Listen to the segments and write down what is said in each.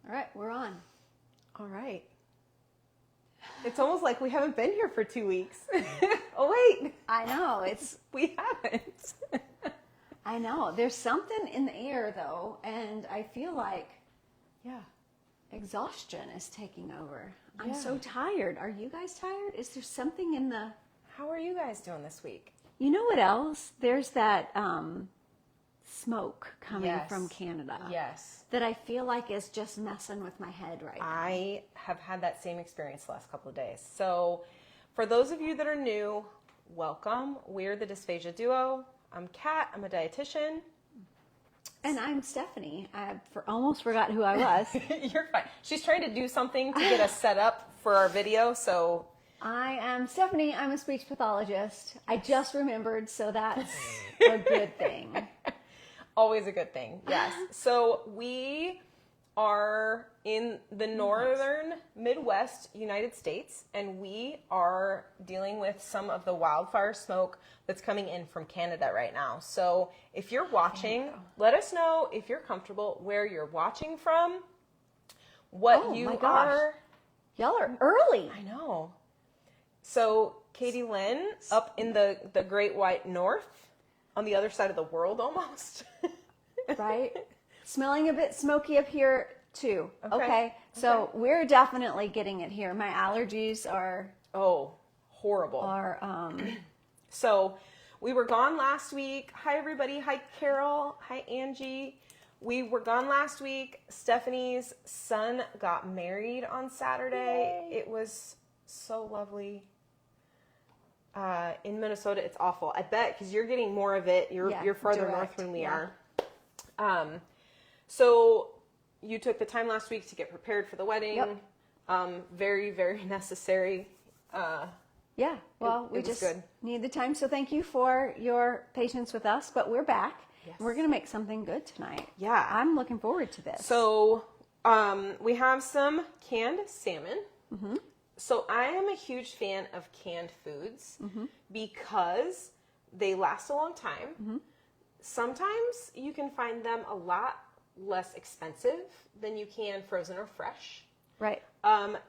All right, we're on. All right. It's almost like we haven't been here for 2 weeks. Oh, wait. I know, We haven't. I know. There's something in the air, though, and I feel like exhaustion is taking over. I'm so tired. Are you guys tired? Is there something in the... How are you guys doing this week? You know what else? There's that smoke coming from Canada. Yes. That I feel like is just messing with my head right now. I have had that same experience the last couple of days. So for those of you that are new, welcome. We're the Dysphagia duo. I'm Kat. I'm a dietitian. And I'm Stephanie. I almost forgot who I was. You're fine. She's trying to do something to get us set up for our video, so... I am Stephanie. I'm a speech pathologist. I just remembered, so that's a good thing. Always a good thing, yes. So we are in the northern Midwest United States, and we are dealing with some of the wildfire smoke that's coming in from Canada right now. So if you're watching, let us know if you're comfortable, where you're watching from, what you are. Y'all are early. I know. So Katie Lynn up in the Great White North, on the other side of the world almost. Right? Smelling a bit smoky up here too. Okay. So we're definitely getting it here. My allergies are... Oh, horrible. So we were gone last week. Hi, everybody. Hi, Carol. Hi, Angie. We were gone last week. Stephanie's son got married on Saturday. Yay. It was so lovely. In Minnesota, it's awful. I bet, because you're getting more of it. You're farther north than we are. So you took the time last week to get prepared for the wedding. Yep. Very, very necessary. Yeah, well, we just need the time. So thank you for your patience with us, but we're back. Yes. We're going to make something good tonight. Yeah. I'm looking forward to this. So we have some canned salmon. Mm-hmm. So I am a huge fan of canned foods because they last a long time. Mm-hmm. Sometimes you can find them a lot less expensive than you can frozen or fresh. Right.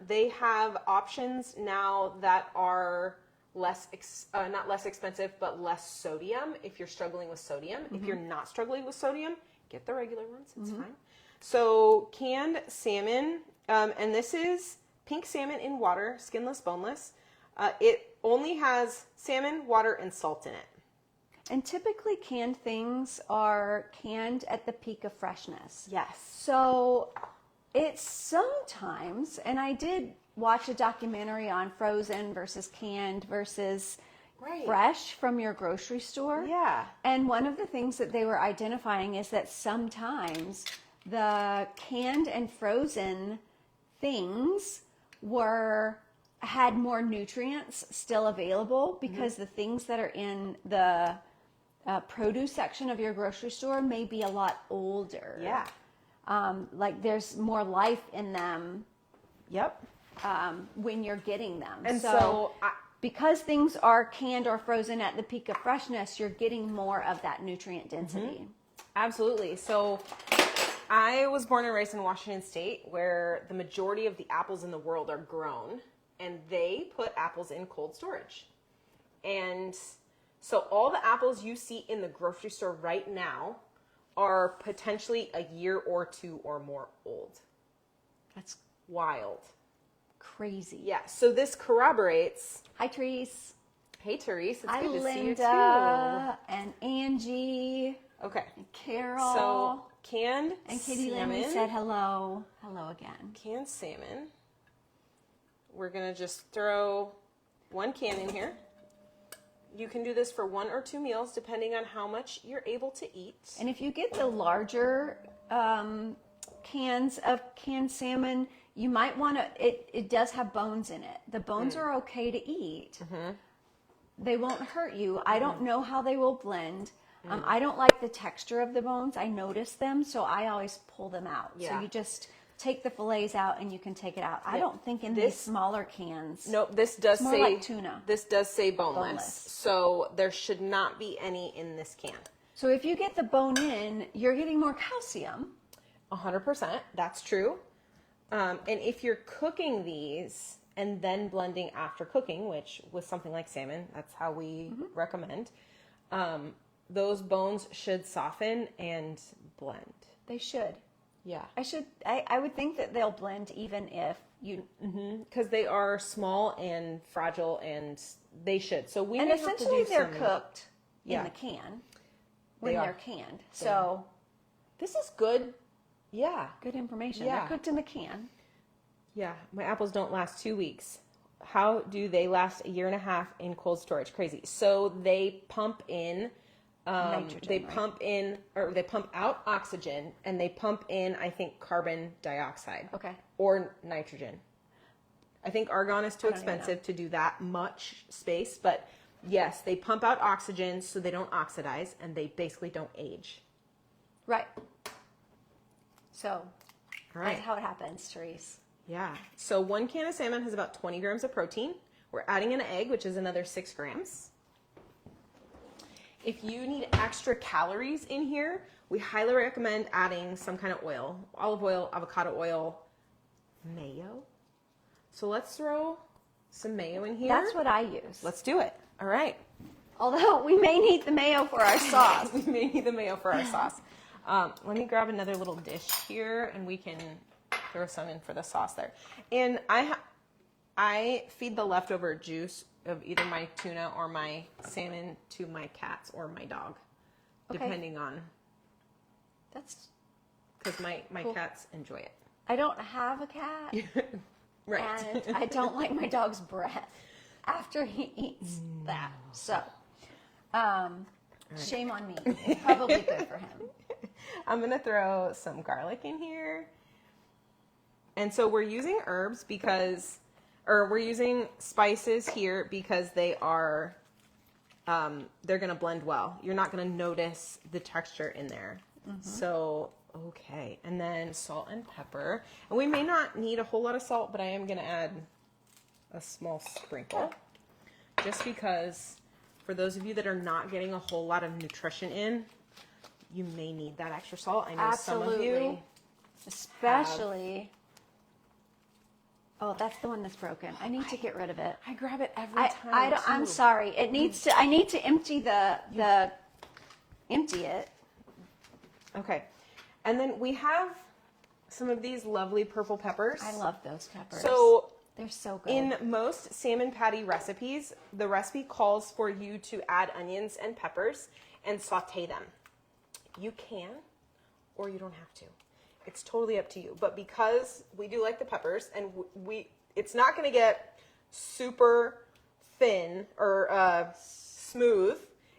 They have options now that are not less expensive, but less sodium if you're struggling with sodium. Mm-hmm. If you're not struggling with sodium, get the regular ones. It's fine. So canned salmon, and this is pink salmon in water, skinless, boneless. It only has salmon, water, and salt in it. And typically canned things are canned at the peak of freshness. Yes. So it's sometimes, and I did watch a documentary on frozen versus canned versus fresh from your grocery store. Yeah. And one of the things that they were identifying is that sometimes the canned and frozen things had more nutrients still available because the things that are in the produce section of your grocery store may be a lot older. Yeah. Like there's more life in them. Yep. When you're getting them. And so because things are canned or frozen at the peak of freshness, you're getting more of that nutrient density. Mm-hmm. Absolutely. So I was born and raised in Washington State, where the majority of the apples in the world are grown, and they put apples in cold storage. And so all the apples you see in the grocery store right now are potentially a year or two or more old. That's wild. Crazy. Yeah, so this corroborates. Hi, Therese. Hey, Therese. It's Hi, good to Linda, see you, too. And Angie. Okay. And Carol. So, canned and Katie salmon. Lynn said hello. Hello again. Canned salmon. We're going to just throw one can in here. You can do this for 1 or 2 meals, depending on how much you're able to eat. And if you get the larger cans of canned salmon, you might want to, it does have bones in it. The bones are okay to eat. Mm-hmm. They won't hurt you. I don't know how they will blend. I don't like the texture of the bones. I notice them, so I always pull them out. Yeah. So you just take the fillets out and you can take it out. I don't think in these smaller cans. No, this does say like tuna. This does say boneless. So there should not be any in this can. So if you get the bone in, you're getting more calcium. 100%. That's true. And if you're cooking these and then blending after cooking, which with something like salmon, that's how we recommend, those bones should soften and blend. They should. Yeah. I would think that they'll blend even if you... Because they are small and fragile, and they should. So we and may have to essentially do they're some... cooked Yeah. in the can when They are. they're canned. So This is good. Yeah. good information. Yeah. They're cooked in the can. Yeah. My apples don't last 2 weeks. How do they last a year and a half in cold storage? Crazy. So they pump in... Nitrogen, they right? pump in, or they pump out oxygen, and they pump in, I think, carbon dioxide. Okay. Or nitrogen. I think argon is too don't even expensive to do that much space, but yes, they pump out oxygen so they don't oxidize, and they basically don't age. Right. So All right. that's how it happens, Therese. Yeah. So 1 can of salmon has about 20 grams of protein. We're adding an egg, which is another 6 grams. If you need extra calories in here, we highly recommend adding some kind of oil. Olive oil, avocado oil, mayo. So let's throw some mayo in here. That's what I use. Let's do it. All right. Although we may need the mayo for our sauce. We may need the mayo for our sauce. Let me grab another little dish here, and we can throw some in for the sauce there. And I feed the leftover juice of either my tuna or my salmon to my cats or my dog, depending on. That's Because my cool. cats enjoy it. I don't have a cat. Right. And I don't like my dog's breath after he eats that. So, shame on me. Probably good for him. I'm going to throw some garlic in here. And so we're using herbs because, or we're using spices here because they are, they're going to blend well. You're not going to notice the texture in there. So, okay. And then salt and pepper. And we may not need a whole lot of salt, but I am going to add a small sprinkle. Just because for those of you that are not getting a whole lot of nutrition in, you may need that extra salt. I know some of you. Especially. Oh, that's the one that's broken. I need to get rid of it. I grab it every time. I'm sorry. It needs to. I need to empty empty it. Okay. And then we have some of these lovely purple peppers. I love those peppers. So they're so good. in most salmon patty recipes, the recipe calls for you to add onions and peppers and saute them. You can, or you don't have to. It's totally up to you. But because we do like the peppers, and it's not going to get super thin or smooth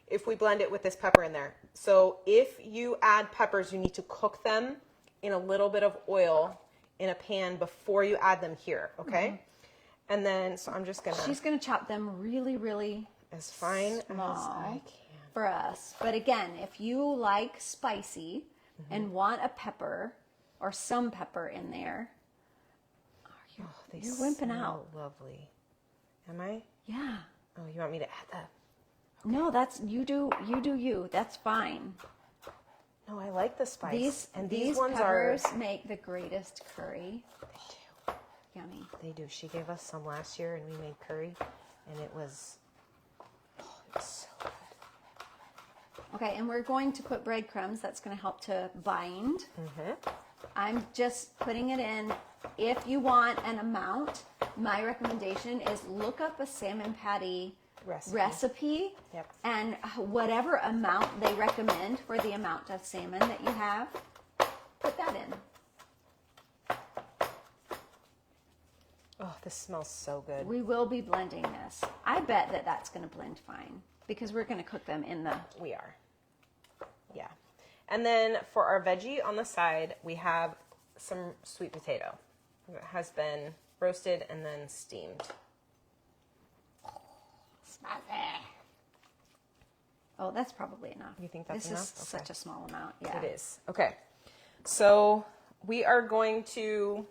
if we blend it with this pepper in there. So if you add peppers, you need to cook them in a little bit of oil in a pan before you add them here, okay? And then, so I'm just going to... She's going to chop them really, really as fine small as I can. for us. But again, if you like spicy and want a pepper or some pepper in there, you're wimping out. Lovely. Am I? Yeah. Oh, you want me to add that? No, that's you do you. That's fine. No, I like the spice. These ones peppers make the greatest curry. They do. Yummy. They do. She gave us some last year, and we made curry, and it was so good. Okay, and we're going to put breadcrumbs. That's going to help to bind. I'm just putting it in. If you want an amount, my recommendation is look up a salmon patty recipe. Yep. And whatever amount they recommend for the amount of salmon that you have, put that in. Oh, this smells so good. We will be blending this. I bet that that's going to blend fine because we're going to cook them in the... We are. Yeah. And then for our veggie on the side, we have some sweet potato. It has been roasted and then steamed. Oh, that's probably enough. You think that's this enough? This is such a small amount. Yeah. It is. Okay. So we are going to...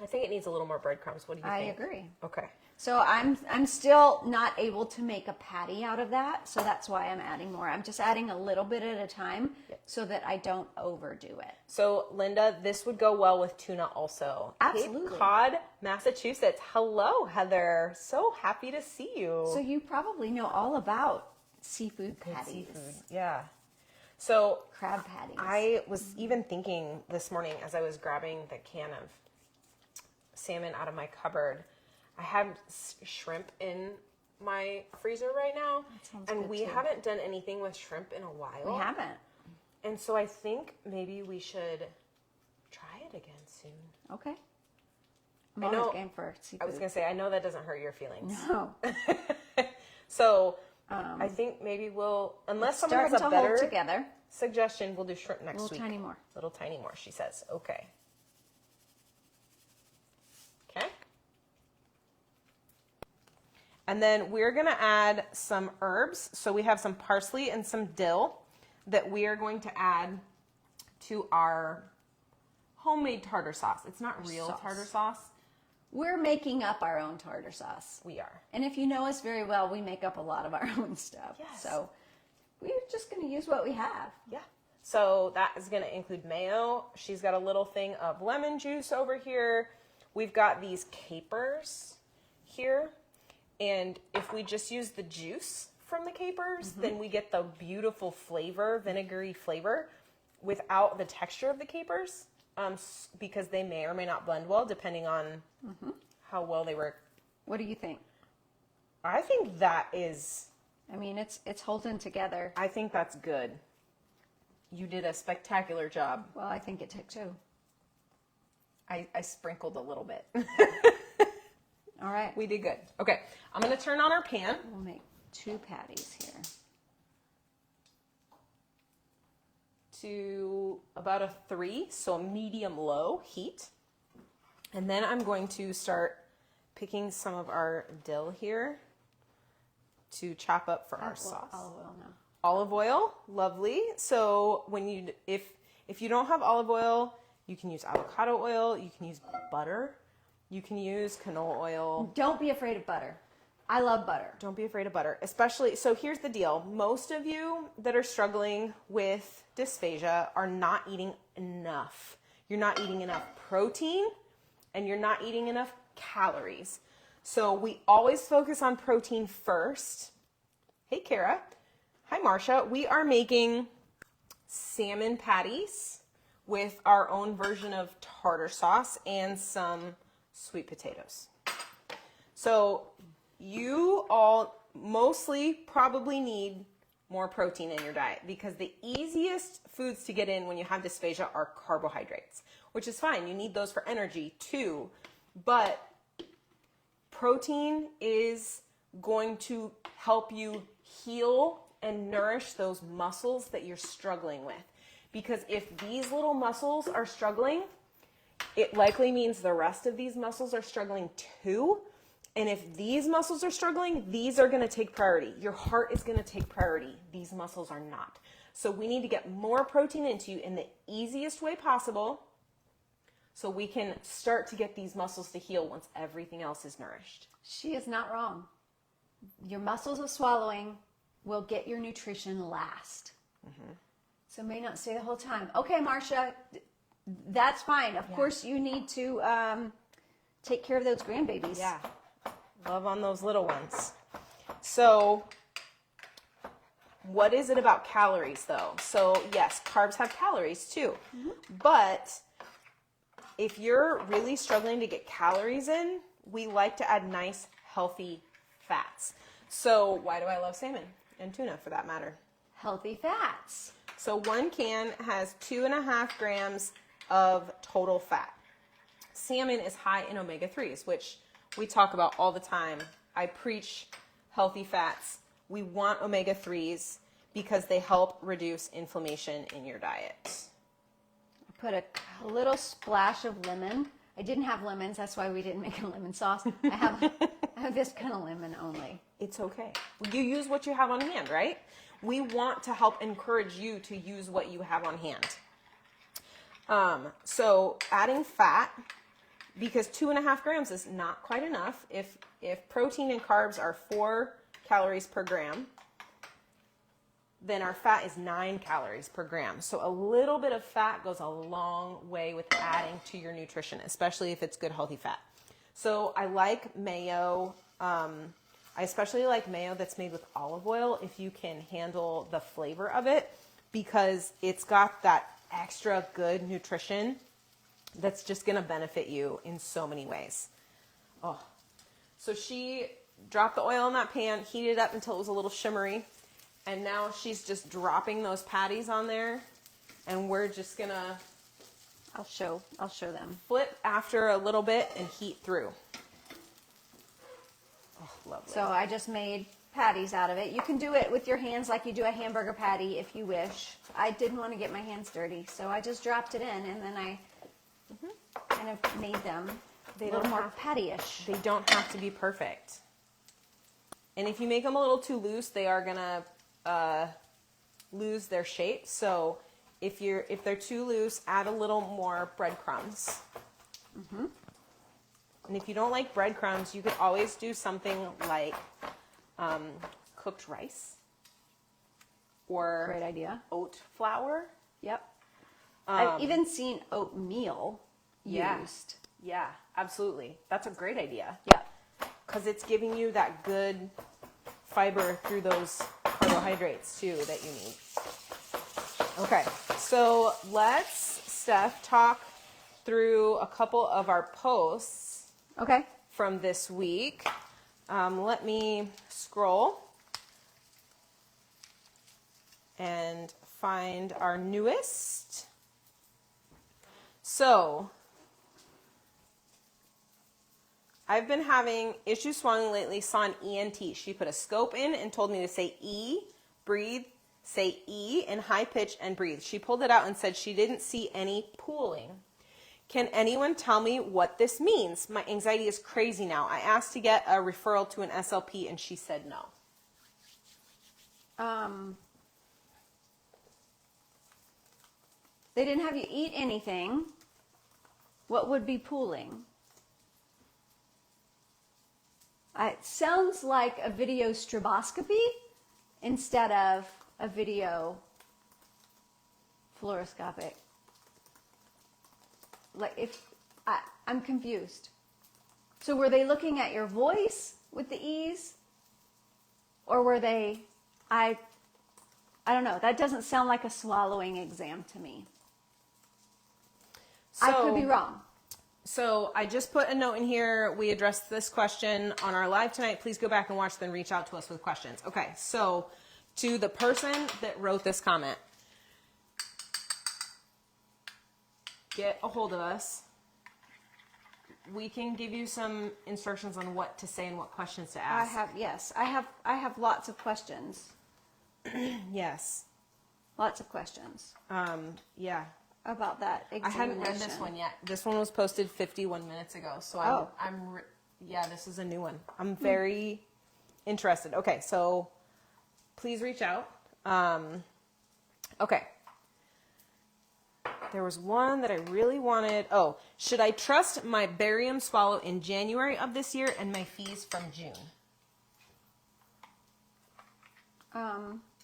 I think it needs a little more breadcrumbs. What do you think? I agree. Okay. So I'm still not able to make a patty out of that, so that's why I'm adding more. I'm just adding a little bit at a time so that I don't overdo it. So Linda, this would go well with tuna also. Absolutely. Cape Cod, Massachusetts. Hello, Heather. So happy to see you. So you probably know all about seafood patties. Seafood, yeah. So crab patties. I was even thinking this morning as I was grabbing the can of salmon out of my cupboard, I have shrimp in my freezer right now, and we haven't done anything with shrimp in a while. We haven't. And so I think maybe we should try it again soon. Okay. I'm always game for seafood. I was going to say, I know that doesn't hurt your feelings. No. So I think maybe we'll, unless someone has a better suggestion, we'll do shrimp next week. Little tiny more, she says. Okay. Okay. And then we're going to add some herbs. So we have some parsley and some dill that we are going to add to our homemade tartar sauce. It's not real tartar sauce. We're making up our own tartar sauce. We are. And if you know us very well, we make up a lot of our own stuff. Yes. So we're just going to use what we have. Yeah. So that is going to include mayo. She's got a little thing of lemon juice over here. We've got these capers here. And if we just use the juice from the capers, then we get the beautiful flavor, vinegary flavor, without the texture of the capers, because they may or may not blend well, depending on how well they work. What do you think? I think that is... I mean, it's holding together. I think that's good. You did a spectacular job. Well, I think it took two. I sprinkled a little bit. All right. We did good. Okay, I'm going to turn on our pan. We'll make 2 patties here. To about a 3, so a medium-low heat. And then I'm going to start picking some of our dill here to chop up for our sauce. Olive oil now. Olive oil, lovely. So when you, if you don't have olive oil, you can use avocado oil, you can use butter, you can use canola oil. Don't be afraid of butter. I love butter. Don't be afraid of butter, especially, so here's the deal. Most of you that are struggling with dysphagia are not eating enough. You're not eating enough protein and you're not eating enough calories. So we always focus on protein first. Hey, Kara. Hi, Marcia. We are making salmon patties with our own version of tartar sauce and some sweet potatoes. So you all mostly probably need more protein in your diet because the easiest foods to get in when you have dysphagia are carbohydrates, which is fine. You need those for energy too, but protein is going to help you heal and nourish those muscles that you're struggling with. Because if these little muscles are struggling, it likely means the rest of these muscles are struggling too. And if these muscles are struggling, these are going to take priority. Your heart is going to take priority. These muscles are not. So we need to get more protein into you in the easiest way possible so we can start to get these muscles to heal once everything else is nourished. She is not wrong. Your muscles of swallowing will get your nutrition last. So may not stay the whole time. Okay, Marcia, that's fine. Of course, you need to take care of those grandbabies. Yeah. Love on those little ones. So what is it about calories though? So yes, carbs have calories too. But if you're really struggling to get calories in, we like to add nice, healthy fats. So why do I love salmon and tuna for that matter? Healthy fats. So 1 can has 2.5 grams of total fat. Salmon is high in omega-3s, which we talk about all the time. I preach healthy fats. We want omega-3s because they help reduce inflammation in your diet. I put a little splash of lemon. I didn't have lemons, that's why we didn't make a lemon sauce. I have this kind of lemon only. It's okay. You use what you have on hand, right? We want to help encourage you to use what you have on hand. So adding fat, because 2.5 grams is not quite enough. If protein and carbs are 4 calories per gram, then our fat is 9 calories per gram. So a little bit of fat goes a long way with adding to your nutrition, especially if it's good, healthy fat. So I like mayo. I especially like mayo that's made with olive oil if you can handle the flavor of it, because it's got that extra good nutrition that's just going to benefit you in so many ways. Oh, so she dropped the oil in that pan, heated it up until it was a little shimmery, and now she's just dropping those patties on there, and we're just going to I'll show them. Flip after a little bit and heat through. Oh, lovely. So I just made patties out of it. You can do it with your hands like you do a hamburger patty if you wish. I didn't want to get my hands dirty, so I just dropped it in, and then I kind of made them a little more patty-ish. They don't have to be perfect. And if you make them a little too loose, they are going to lose their shape. So if they're too loose, add a little more breadcrumbs. And if you don't like breadcrumbs, you could always do something like cooked rice or great idea. Oat flour. Yep. I've even seen oatmeal Yeah. used. Yeah, absolutely. That's a great idea. Yeah. Because it's giving you that good fiber through those carbohydrates too that you need. Okay, so let's, Steph, talk through a couple of our posts Okay. from this week. Let me scroll and find our newest. So, I've been having issues swallowing lately, saw an ENT. She put a scope in and told me to say E, breathe, say E in high pitch and breathe. She pulled it out and said she didn't see any pooling. Can anyone tell me what this means? My anxiety is crazy now. I asked to get a referral to an SLP and she said no. They didn't have you eat anything. What would be pooling? It sounds like a video stroboscopy instead of a video fluoroscopic. Like I'm confused. So were they looking at your voice with the E's? Or were they, I don't know. That doesn't sound like a swallowing exam to me. I could be wrong. So I just put a note in here. We addressed this question on our live tonight. Please go back and watch, then reach out to us with questions. Okay, so to the person that wrote this comment, get a hold of us. We can give you some instructions on what to say and what questions to ask. I have lots of questions. Yes. Lots of questions. Yeah. About that examination. I hadn't read this one yet. This one was posted 51 minutes ago, so this is a new one. I'm very interested. Okay, so please reach out. Okay. There was one that I really wanted. Oh, should I trust my barium swallow in January of this year and my fees from June?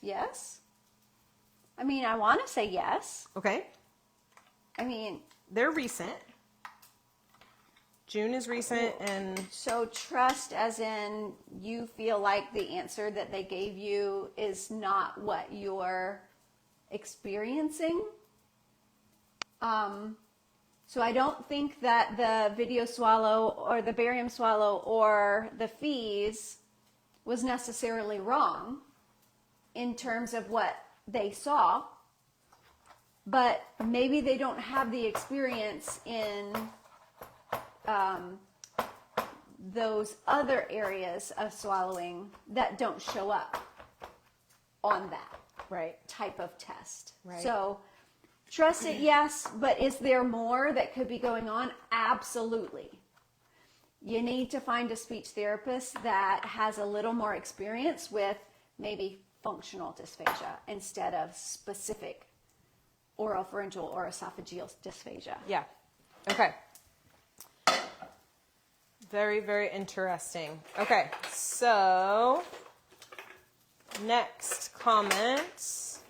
Yes. I mean, I want to say yes. Okay. I mean, they're recent. June is recent, and so trust as in you feel like the answer that they gave you is not what you're experiencing. So I don't think that the video swallow or the barium swallow or the fees was necessarily wrong in terms of what they saw, but maybe they don't have the experience in those other areas of swallowing that don't show up on that type of test. Right. So trust it, yes, but is there more that could be going on? Absolutely. You need to find a speech therapist that has a little more experience with maybe functional dysphagia instead of specific oropharyngeal or esophageal dysphagia. Yeah. Okay. Very, very interesting. Okay, so next comment.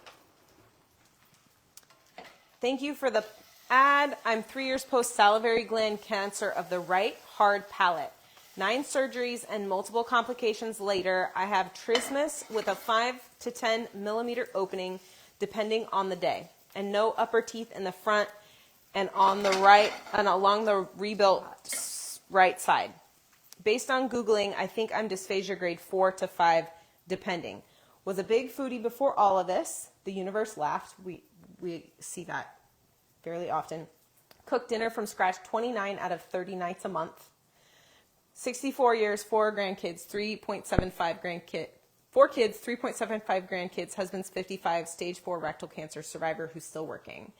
Thank you for the ad. I'm 3 years post salivary gland cancer of the right hard palate. 9 surgeries and multiple complications later, I have trismus with a 5 to 10 millimeter opening depending on the day, and no upper teeth in the front and on the right and along the rebuilt right side. Based on Googling, I think I'm dysphagia grade 4 to 5 depending. Was a big foodie before all of this. The universe laughed. We see that fairly often. Cooked dinner from scratch 29 out of 30 nights a month. 64 years, 4 grandkids, 3.75 grandkids. 4 kids, 3.75 grandkids, husband's 55, stage 4 rectal cancer survivor who's still working.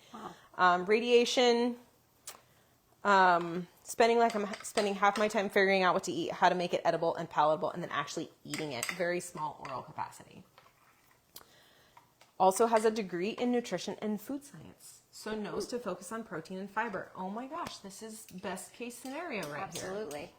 Wow. Radiation, spending half my time figuring out what to eat, how to make it edible and palatable, and then actually eating it. Very small oral capacity. Also has a degree in nutrition and food science. So knows to focus on protein and fiber. Oh my gosh, this is best case scenario right here. Absolutely.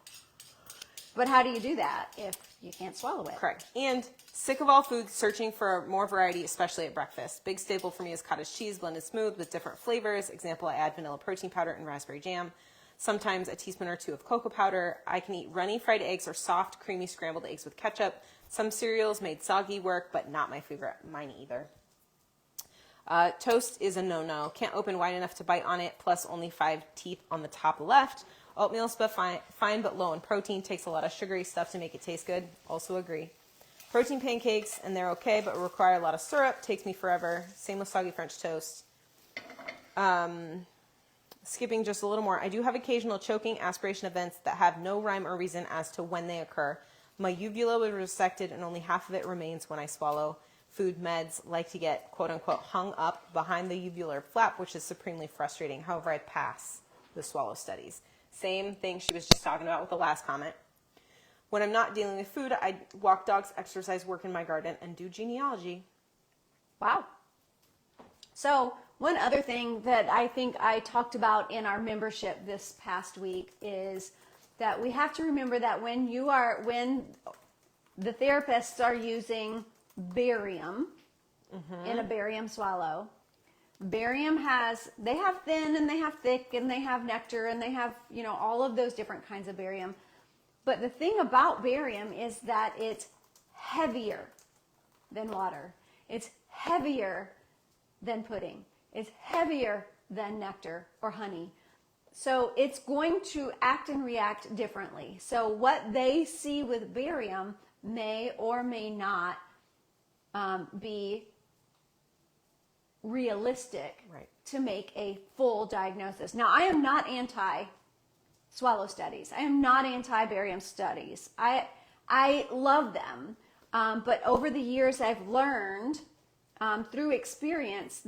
But how do you do that if you can't swallow it? Correct. And sick of all foods, searching for more variety, especially at breakfast. Big staple for me is cottage cheese, blended smooth with different flavors. Example, I add vanilla protein powder and raspberry jam. Sometimes a teaspoon or 2 of cocoa powder. I can eat runny fried eggs or soft, creamy scrambled eggs with ketchup. Some cereals made soggy work, but not my favorite. Mine either. Toast is a no-no. Can't open wide enough to bite on it, plus only 5 teeth on the top left. Oatmeal's fine but low in protein. Takes a lot of sugary stuff to make it taste good. Also agree. Protein pancakes, and they're okay, but require a lot of syrup. Takes me forever. Same with soggy French toast. Skipping just a little more. I do have occasional choking aspiration events that have no rhyme or reason as to when they occur. My uvula was resected, and only half of it remains when I swallow. Food meds like to get, quote-unquote, hung up behind the uvular flap, which is supremely frustrating. However, I pass the swallow studies. Same thing she was just talking about with the last comment. When I'm not dealing with food, I walk dogs, exercise, work in my garden, and do genealogy. Wow. So one other thing that I think I talked about in our membership this past week is that we have to remember that when the therapists are using barium in a barium swallow, barium they have thin and they have thick and they have nectar and they have, all of those different kinds of barium. But the thing about barium is that it's heavier than water. It's heavier than pudding. It's heavier than nectar or honey. So it's going to act and react differently. So what they see with barium may or may not be realistic to make a full diagnosis. Now, I am not anti-swallow studies. I am not anti-barium studies. I love them. But over the years, I've learned through experience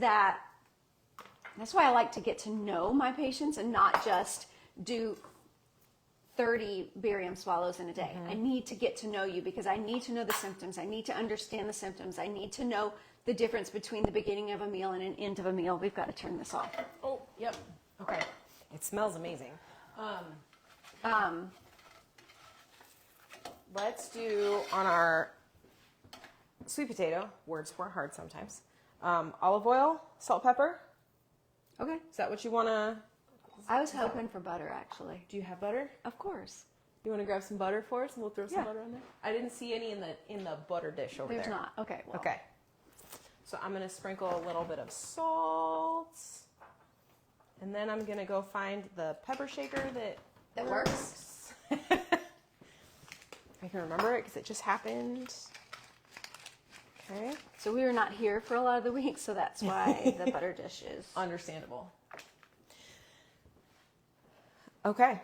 that's why I like to get to know my patients and not just do 30 barium swallows in a day. I need to get to know you because I need to know the symptoms. I need to understand the symptoms. I need to know the difference between the beginning of a meal and an end of a meal. We've got to turn this off. Oh, yep. Okay. It smells amazing. Let's do on our sweet potato, words were hard sometimes, olive oil, salt, pepper. Okay. Is that what you want to? I was hoping for butter, actually. Do you have butter? Of course. You want to grab some butter for us, and we'll throw some butter on there? I didn't see any in the butter dish over there. There's not. Okay. Well. Okay. So I'm going to sprinkle a little bit of salt, and then I'm going to go find the pepper shaker that works. I can remember it because it just happened. Okay. So we were not here for a lot of the week, so that's why the butter dish is understandable. Okay.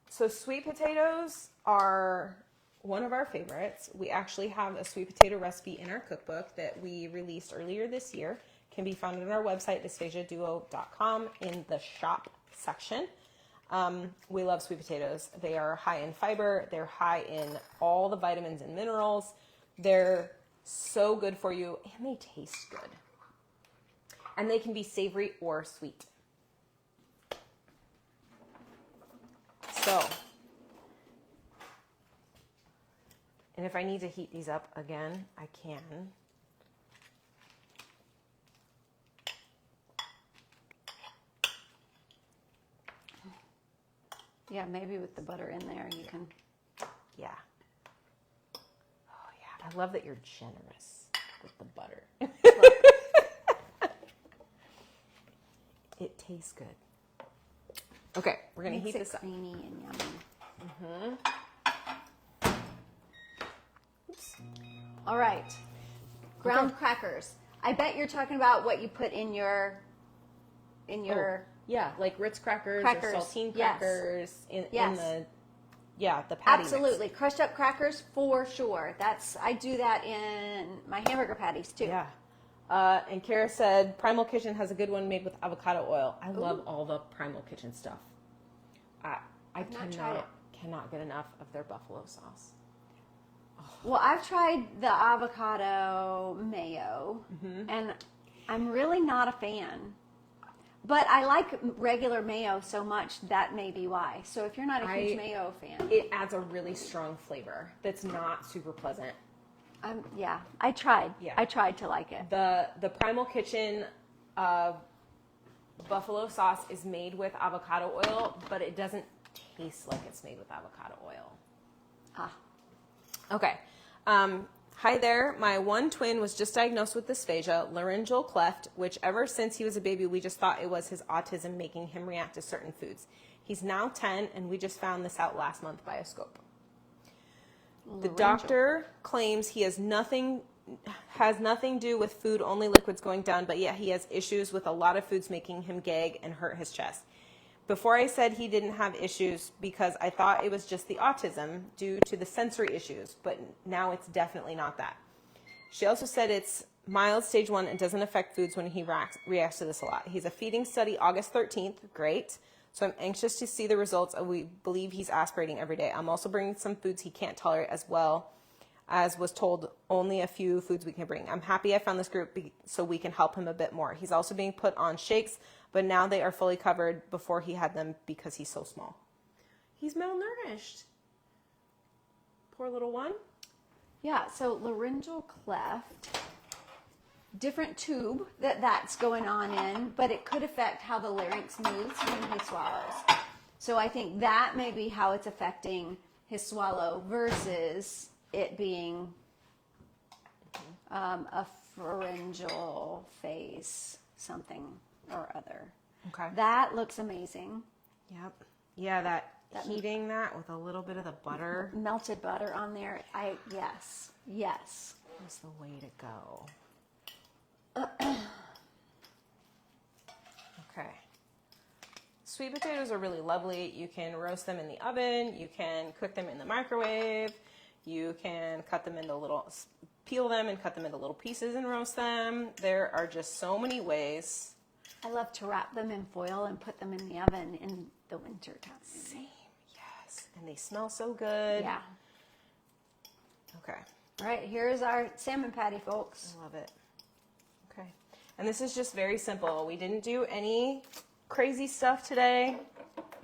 So sweet potatoes are one of our favorites. We actually have a sweet potato recipe in our cookbook that we released earlier this year. Can be found on our website, dysphagiaduo.com, in the shop section. We love sweet potatoes. They are high in fiber. They're high in all the vitamins and minerals. They're so good for you, and they taste good. And they can be savory or sweet. So, and if I need to heat these up again, I can. Yeah, maybe with the butter in there, you can. Yeah. Oh, yeah. I love that you're generous with the butter. It tastes good. Okay, we're going to heat this up. Creamy and yummy. Oops. All right. Ground crackers. I bet you're talking about what you put in your Yeah, like Ritz crackers or saltine crackers in the the patty absolutely mix. Crushed up crackers for sure. I do that in my hamburger patties too. Yeah. And Kara said Primal Kitchen has a good one made with avocado oil. I love all the Primal Kitchen stuff. I cannot get enough of their buffalo sauce. Oh. Well, I've tried the avocado mayo, and I'm really not a fan. But I like regular mayo so much, that may be why. So if you're not a huge mayo fan. It adds a really strong flavor that's not super pleasant. I tried. Yeah. I tried to like it. The Primal Kitchen buffalo sauce is made with avocado oil, but it doesn't taste like it's made with avocado oil. Okay. Hi there. My one twin was just diagnosed with dysphagia, laryngeal cleft, which ever since he was a baby, we just thought it was his autism making him react to certain foods. He's now 10, and we just found this out last month by a scope. The doctor claims he has nothing to do with food, only liquids going down, but yet he has issues with a lot of foods making him gag and hurt his chest. Before I said he didn't have issues because I thought it was just the autism due to the sensory issues, but now it's definitely not that. She also said it's mild stage 1 and doesn't affect foods when he reacts to this a lot. He's a feeding study August 13th. Great. So I'm anxious to see the results. We believe he's aspirating every day. I'm also bringing some foods he can't tolerate, as well as was told only a few foods we can bring. I'm happy I found this group so we can help him a bit more. He's also being put on shakes, but now they are fully covered. Before he had them because he's so small. He's malnourished. Poor little one. Yeah, so laryngeal cleft, different tube that's going on in, but it could affect how the larynx moves when he swallows. So I think that may be how it's affecting his swallow versus it being a pharyngeal phase, something or other. Okay. That looks amazing. Yep. Yeah, that heating that with a little bit of the butter. Melted butter on there. Yes. That's the way to go. Okay. Sweet potatoes are really lovely. You can roast them in the oven. You can cook them in the microwave. You can peel them and cut them into little pieces and roast them. There are just so many ways. I love to wrap them in foil and put them in the oven in the winter time. Same, yes. And they smell so good. Yeah. Okay. All right, here's our salmon patty, folks. I love it. Okay. And this is just very simple. We didn't do any crazy stuff today.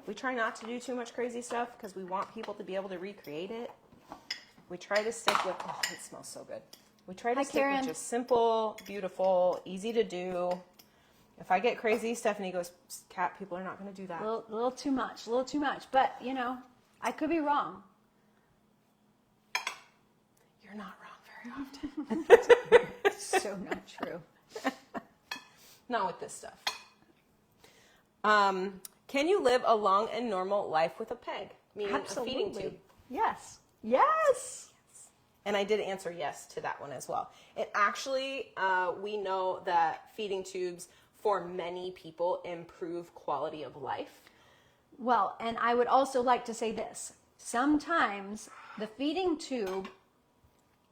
We try not to do too much crazy stuff because we want people to be able to recreate it. We try to stick with, it smells so good. We try to stick with just simple, beautiful, easy to do. If I get crazy, Stephanie goes, Kat, people are not going to do that. A little too much. But, I could be wrong. You're not wrong very often. So not true. Not with this stuff. Can you live a long and normal life with a PEG? Meaning Absolutely. a feeding tube. Yes. And I did answer yes to that one as well. It actually, we know that feeding tubes for many people improve quality of life. Well, and I would also like to say this. Sometimes the feeding tube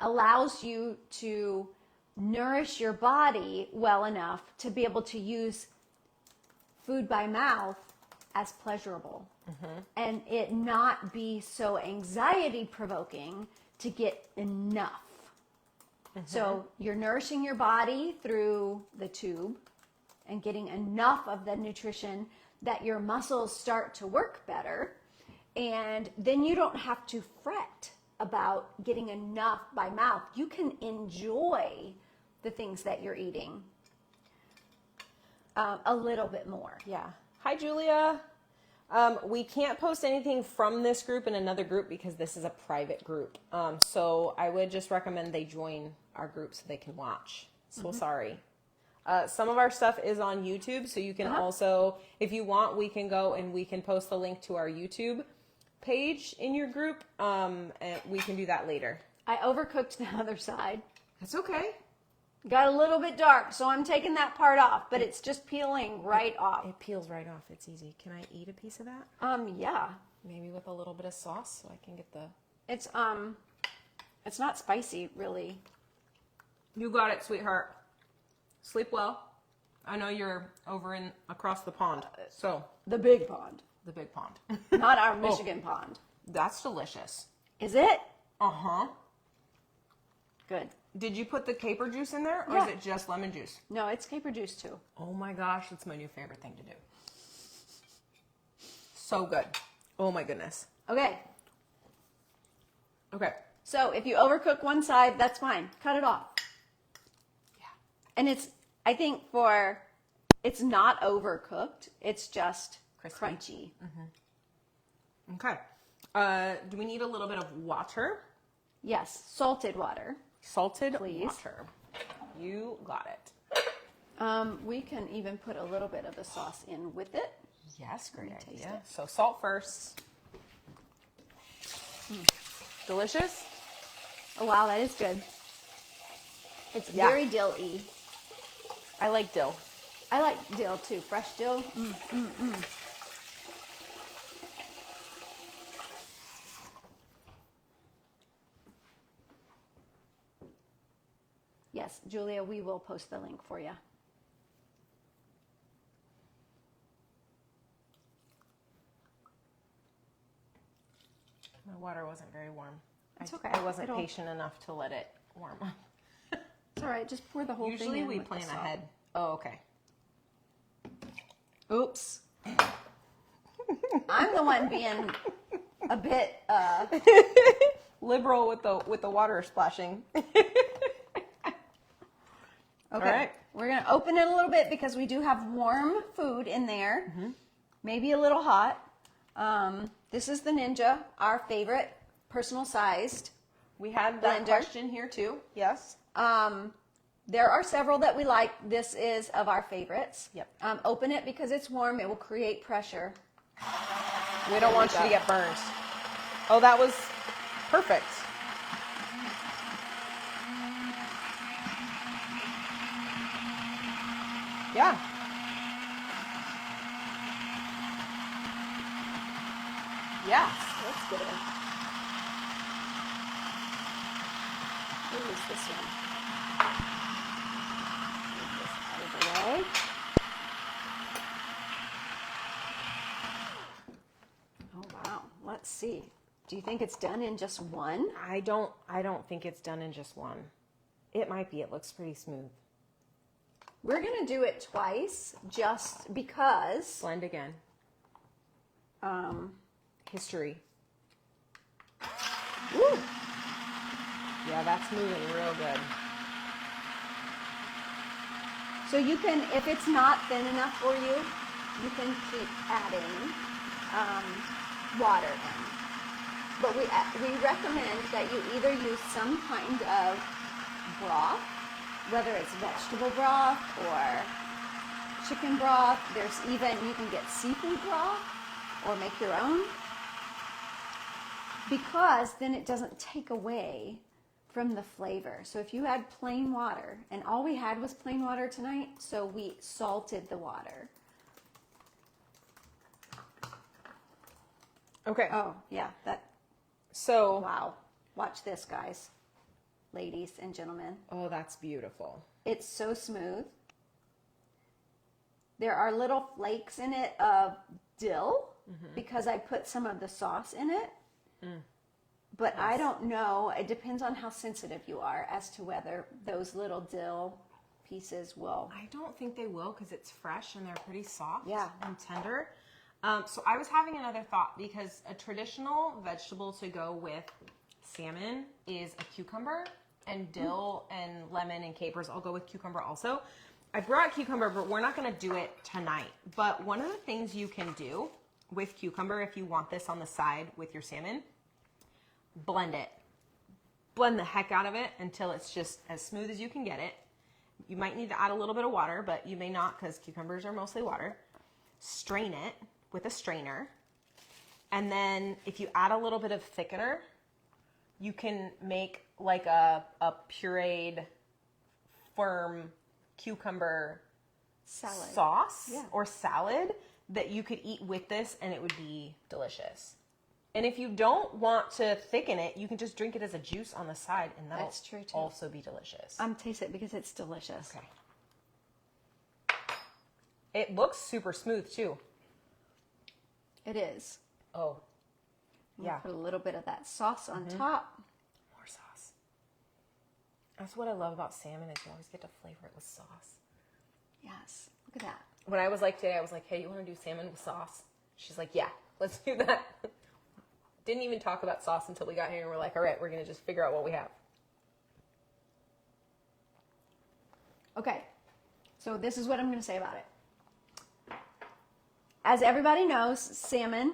allows you to nourish your body well enough to be able to use food by mouth as pleasurable. And it not be so anxiety provoking to get enough. So you're nourishing your body through the tube and getting enough of the nutrition that your muscles start to work better. And then you don't have to fret about getting enough by mouth. You can enjoy the things that you're eating a little bit more. Yeah. Hi, Julia. We can't post anything from this group in another group because this is a private group. So I would just recommend they join our group so they can watch. So sorry. Some of our stuff is on YouTube, so you can also, if you want, we can go and we can post the link to our YouTube page in your group, and we can do that later. I overcooked the other side. That's okay. Got a little bit dark, so I'm taking that part off, but it's just peeling right off. It peels right off. It's easy. Can I eat a piece of that? Yeah. Maybe with a little bit of sauce so I can get the... It's not spicy, really. You got it, sweetheart. Sleep well. I know you're over across the pond, so... The big pond. The big pond. Not our Michigan pond. That's delicious. Is it? Uh-huh. Good. Did you put the caper juice in there, or Yeah. is it just lemon juice? No, it's caper juice too. Oh my gosh, that's my new favorite thing to do. So good. Oh my goodness. Okay. Okay. So if you overcook one side, that's fine. Cut it off. Yeah. And it's not overcooked. It's just crunchy. Okay. Do we need a little bit of water? Yes, salted water. Salted Please. water. You got it. We can even put a little bit of the sauce in with it. Yes, great Taste idea. it. So salt first. Delicious? Oh wow, that is good. It's Yeah. very dill-y. I like dill. I like dill too. Fresh dill. Yes, Julia, we will post the link for you. My water wasn't very warm. It's okay. I wasn't It'll- patient enough to let it warm up. It's all right. Just pour the whole thing Usually in we with the plan salt. ahead. Oh, okay. Oops. I'm the one being a bit Liberal with the water splashing. Okay. All right. We're going to open it a little bit because we do have warm food in there. Maybe a little hot. This is the Ninja, our favorite personal sized. We had that Blender. question here too. Yes. There are several that we like. This is of our favorites. Yep. Open it because it's warm. It will create pressure. We don't want you to get burned. Oh, that was perfect. Yeah. Yeah. Let's get it. What is this one? Move this out of the way. Oh wow. Let's see. Do you think it's done in just one? I don't think it's done in just one. It might be. It looks pretty smooth. We're gonna do it twice just because. Blend again. History. Woo, Yeah, that's moving real good. so you can, if it's not thin enough for you, you can keep adding water in. But we recommend that you either use some kind of broth, whether it's vegetable broth or chicken broth. There's even, you can get seafood broth or make your own, because then it doesn't take away from the flavor. So if you add plain water, and all we had was plain water tonight, so we salted the water. Okay. Oh, yeah, that, So, wow. Watch this, guys, ladies and gentlemen. oh, that's beautiful. It's so smooth. There are little flakes in it of dill because I put some of the sauce in it. But I don't know. It depends on how sensitive you are as to whether those little dill pieces will. I don't think they will because it's fresh and they're pretty soft Yeah. and tender. So I was having another thought because a traditional vegetable to go with salmon is a cucumber, and dill and lemon and capers. I'll go with cucumber also. I brought cucumber, but we're not going to do it tonight. But one of the things you can do with cucumber, if you want this on the side with your salmon, blend it. Blend the heck out of it until it's just as smooth as you can get it. You might need to add a little bit of water, but you may not because cucumbers are mostly water. Strain it with a strainer. And then if you add a little bit of thickener, you can make like a pureed, firm cucumber salad sauce or salad that you could eat with this, and it would be delicious. And if you don't want to thicken it, you can just drink it as a juice on the side, and that'll That's true too. also be delicious. Taste it because it's delicious. Okay. It looks super smooth too. It is. Oh, yeah. Put a little bit of that sauce on top. More sauce. That's what I love about salmon is you always get to flavor it with sauce. Yes. Look at that. When I was like today, I was like, hey, you want to do salmon with sauce? She's like, yeah, let's do that. Didn't even talk about sauce until we got here, and we're like, all right, we're going to just figure out what we have. Okay. So this is what I'm going to say about it. As everybody knows, salmon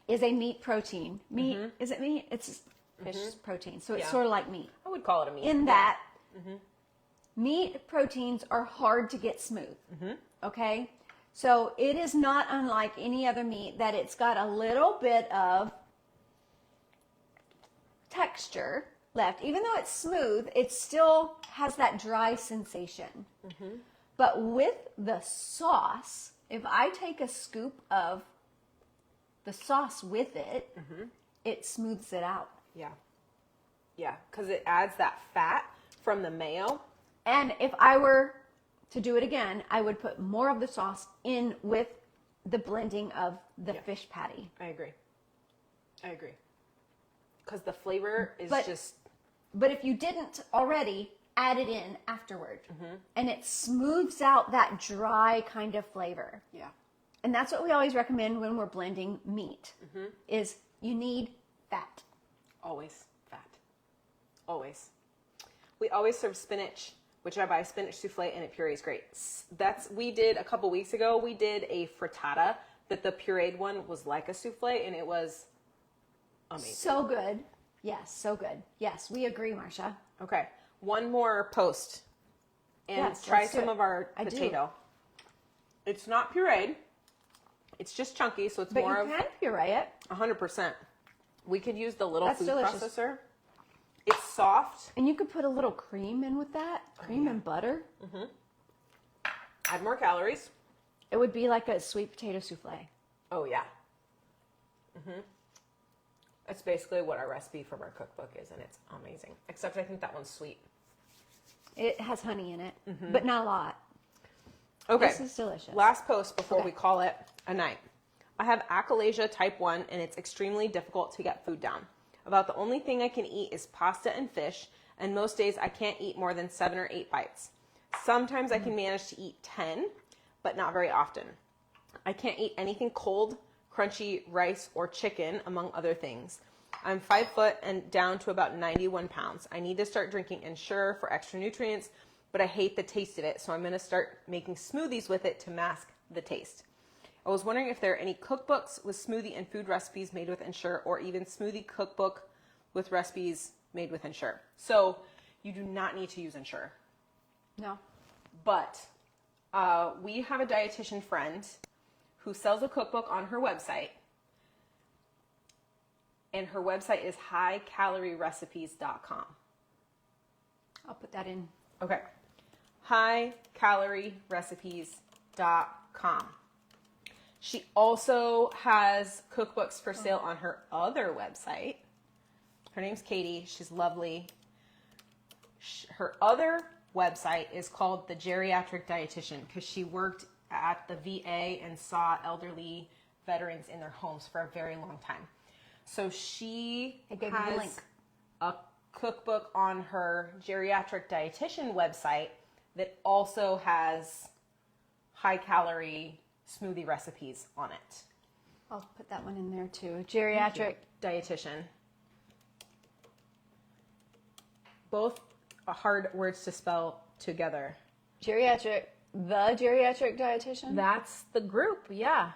is a meat protein. Meat, is it meat? It's fish protein. So it's sort of like meat. I would call it a meat. In that meat proteins are hard to get smooth. Okay? So it is not unlike any other meat that it's got a little bit of texture left. Even though it's smooth, it still has that dry sensation. But with the sauce, if I take a scoop of the sauce with it, it smooths it out. Yeah. Yeah, because it adds that fat from the mayo. And if I were to do it again, I would put more of the sauce in with the blending of the fish patty. I agree. Because the flavor is just... But if you didn't already, add it in afterward. And it smooths out that dry kind of flavor. Yeah. And that's what we always recommend when we're blending meat, is you need fat. Always fat. Always. We always serve spinach, which I buy spinach souffle, and it purees great. We did a couple weeks ago, we did a frittata that the pureed one was like a souffle, and it was amazing. So good. Yes, so good. Yes, we agree, Marcia. Okay, one more post, and try some of our potato. It's not pureed. It's just chunky, so it's more of... But you can puree it. 100%. We could use the little food delicious. processor. It's soft. And you could put a little cream in with that. Cream and butter. Add more calories. It would be like a sweet potato souffle. Oh, yeah. That's basically what our recipe from our cookbook is, and it's amazing. Except I think that one's sweet. It has honey in it, but not a lot. Okay. This is delicious. Last post before we call it a night. I have achalasia type 1, and it's extremely difficult to get food down. About the only thing I can eat is pasta and fish, and most days I can't eat more than 7 or 8 bites. Sometimes I can manage to eat 10, but not very often. I can't eat anything cold, crunchy, rice, or chicken, among other things. I'm 5 foot and down to about 91 pounds. I need to start drinking Ensure for extra nutrients, but I hate the taste of it, so I'm going to start making smoothies with it to mask the taste. I was wondering if there are any cookbooks with smoothie and food recipes made with Ensure, or even smoothie cookbook with recipes made with Ensure. So you do not need to use Ensure. No. But we have a dietitian friend who sells a cookbook on her website. And her website is highcalorie-recipes.com. I'll put that in. Okay. highcalorie-recipes.com. She also has cookbooks for sale on her other website. Her name's Katie. She's lovely. Her other website is called The Geriatric Dietitian because she worked at the VA and saw elderly veterans in their homes for a very long time. So she has a cookbook on her geriatric dietitian website that also has high calorie smoothie recipes on it. I'll put that one in there too. Geriatric dietitian. Both are hard words to spell together. Geriatric dietitian? That's the group, yeah.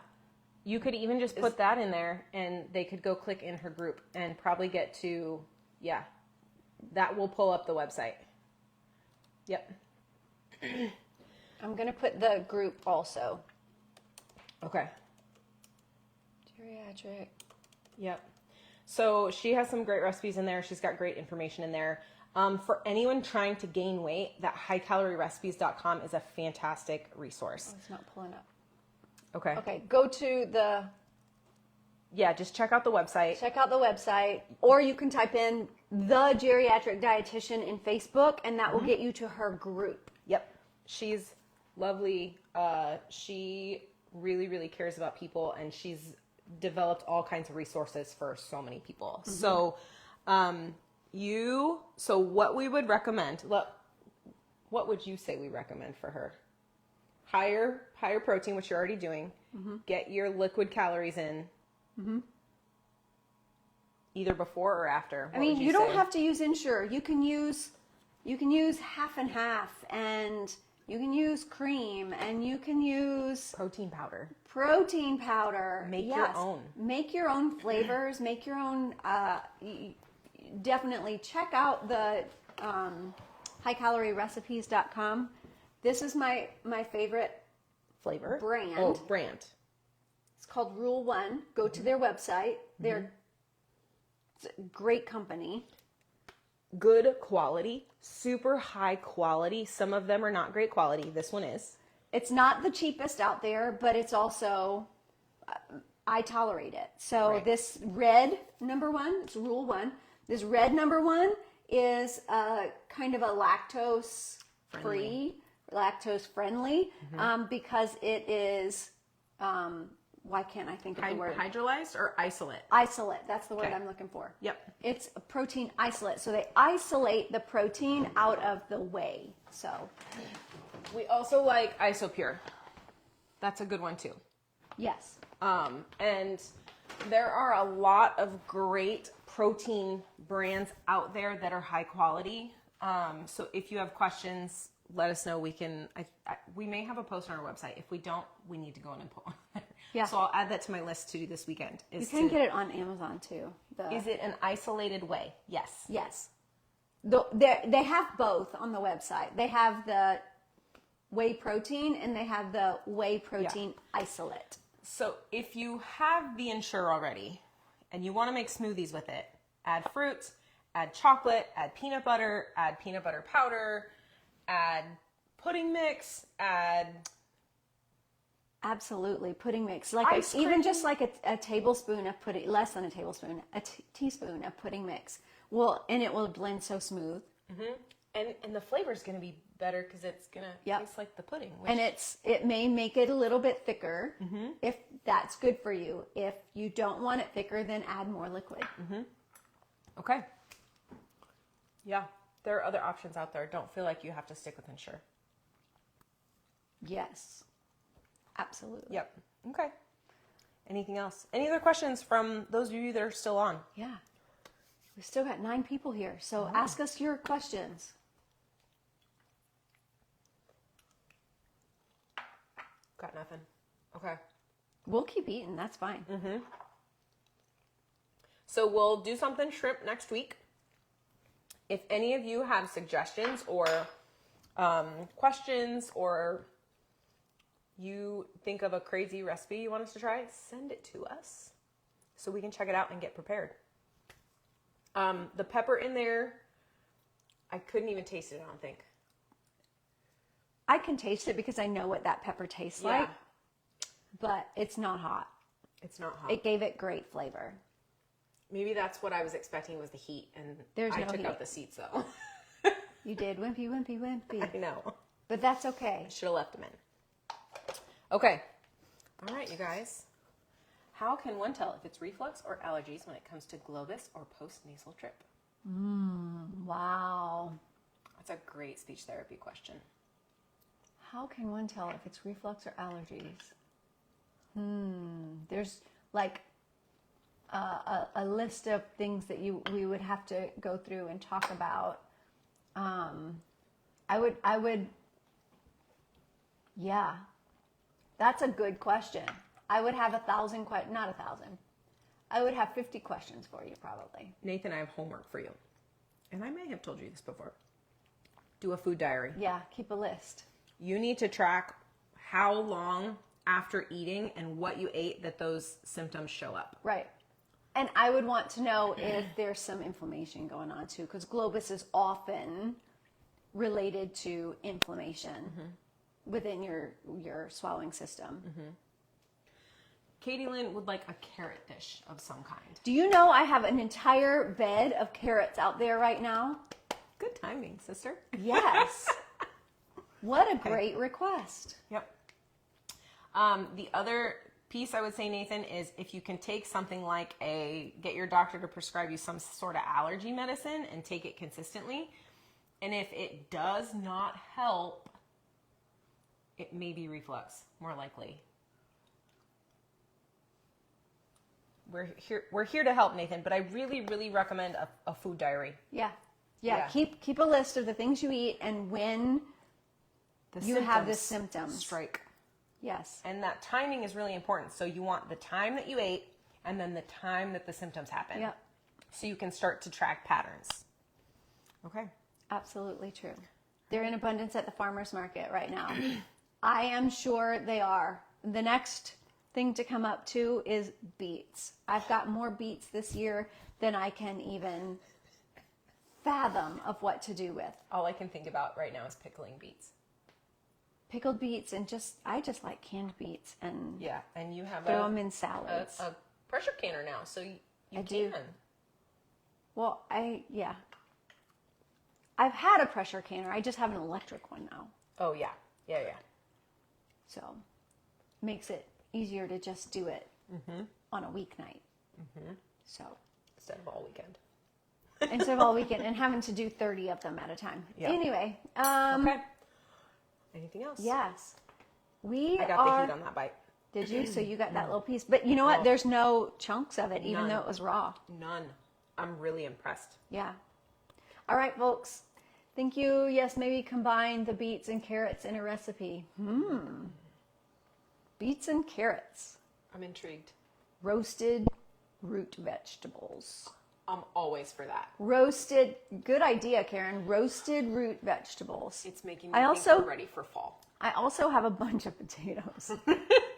You could even just put that in there and they could go click in her group and probably get to, yeah. That will pull up the website. Yep. I'm going to put the group also. Okay. Geriatric. Yep. So she has some great recipes in there. She's got great information in there. For anyone trying to gain weight, that highcalorierecipes.com is a fantastic resource. Oh, it's not pulling up. Okay. Okay, go to the... Yeah, just check out the website. Check out the website, or you can type in the geriatric dietitian in Facebook, and that will get you to her group. Yep. She's lovely. She really, really cares about people, and she's developed all kinds of resources for so many people. So, so what we would recommend, what would you say we recommend for her? Higher protein, which you're already doing. Get your liquid calories in. Either before or after. I mean, you don't have to use Ensure. You can use half and half, and you can use cream, and you can use protein powder. Make your own. Make your own flavors. Make your own. Definitely check out the highcalorierecipes.com. This is my favorite flavor brand. Oh, brand. It's called Rule One. Go to their website. It's a great company. Good quality, super high quality. Some of them are not great quality. This one is. It's not the cheapest out there, but it's also, I tolerate it. So this red number one, it's Rule One. This red number one is kind of a lactose-free, lactose-friendly, because it is, why can't I think of the word? Hydrolyzed or isolate? Isolate. That's the word I'm looking for. Yep. It's a protein isolate. So they isolate the protein out of the whey. So we also like Isopure. That's a good one too. yes. And there are a lot of great protein brands out there that are high quality. So if you have questions, let us know. We may have a post on our website. If we don't, we need to go in and put one there. Yeah. So I'll add that to my list to do this weekend. You can get it on Amazon too. Is it an isolated whey? Yes. Yes. They have both on the website. They have the whey protein and they have the whey protein isolate. So if you have the Ensure already and you want to make smoothies with it, add fruit, add chocolate, add peanut butter powder, add pudding mix, add... Absolutely, pudding mix. Like even just like a tablespoon of pudding, less than a tablespoon, a teaspoon of pudding mix. And it will blend so smooth. And the flavor is going to be better because it's going to taste like the pudding. And it may make it a little bit thicker if that's good for you. If you don't want it thicker, then add more liquid. Okay. Yeah, there are other options out there. Don't feel like you have to stick with Ensure. Yes, absolutely. Yep. Okay. Anything else? Any other questions from those of you that are still on? Yeah. We've still got 9 people here, so ask us your questions. Got nothing. Okay. We'll keep eating. That's fine. So we'll do something shrimp next week. If any of you have suggestions or questions, or you think of a crazy recipe you want us to try, send it to us so we can check it out and get prepared. The pepper in there, I couldn't even taste it, I don't think. I can taste it because I know what that pepper tastes like, but it's not hot. It's not hot. It gave it great flavor. Maybe that's what I was expecting was the heat, and I took out the seeds though. You did. Wimpy, wimpy, wimpy. I know. But that's okay. I should have left them in. Okay. All right, you guys. How can one tell if it's reflux or allergies when it comes to globus or postnasal drip? Wow. That's a great speech therapy question. How can one tell if it's reflux or allergies? There's like a list of things that we would have to go through and talk about. I would, yeah, that's a good question. I would have 1,000 not 1,000. I would have 50 questions for you probably. Nathan, I have homework for you. And I may have told you this before. Do a food diary. Yeah, keep a list. You need to track how long after eating and what you ate that those symptoms show up. Right. And I would want to know if there's some inflammation going on too, because globus is often related to inflammation within your swallowing system. Katie Lynn would like a carrot dish of some kind. Do you know I have an entire bed of carrots out there right now? Good timing, sister. Yes. What a great request. Yep. The other piece I would say, Nathan, is if you can take something like get your doctor to prescribe you some sort of allergy medicine and take it consistently. And if it does not help, it may be reflux, more likely. We're here to help, Nathan, but I really, really recommend a food diary. Yeah. Keep a list of the things you eat and when you have the symptoms. Strike. Yes. And that timing is really important. So you want the time that you ate and then the time that the symptoms happen. Yep. So you can start to track patterns. Okay. Absolutely true. They're in abundance at the farmer's market right now. I am sure they are. The next thing to come up too is beets. I've got more beets this year than I can even fathom of what to do with. All I can think about right now is pickling beets. Pickled beets and I just like canned beets and and you have throw them in salads. A pressure canner now, so you can. Do. Well, I've had a pressure canner. I just have an electric one now. Oh yeah. So makes it easier to just do it on a weeknight. So instead of all weekend. And having to do 30 of them at a time. Yep. Anyway. Okay. Anything else? Yes. I got the heat on that bite. Did you? So you got that little piece. But you know what? There's no chunks of it, even though it was raw. None. I'm really impressed. Yeah. All right, folks. Thank you. Yes, maybe combine the beets and carrots in a recipe. Beets and carrots. I'm intrigued. Roasted root vegetables. I'm always for that. Roasted, good idea, Karen. Roasted root vegetables. It's making me think we're ready for fall. I also have a bunch of potatoes.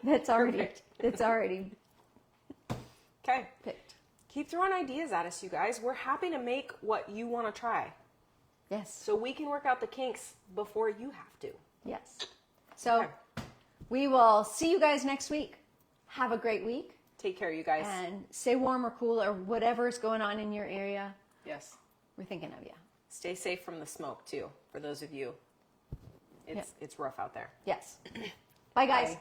That's already okay. picked. Keep throwing ideas at us, you guys. We're happy to make what you want to try. Yes. So we can work out the kinks before you have to. Yes. So we will see you guys next week. Have a great week. Take care, you guys. And stay warm or cool or whatever's going on in your area. Yes. We're thinking of you. Stay safe from the smoke, too, for those of you. It's rough out there. Yes. Bye, guys. Bye.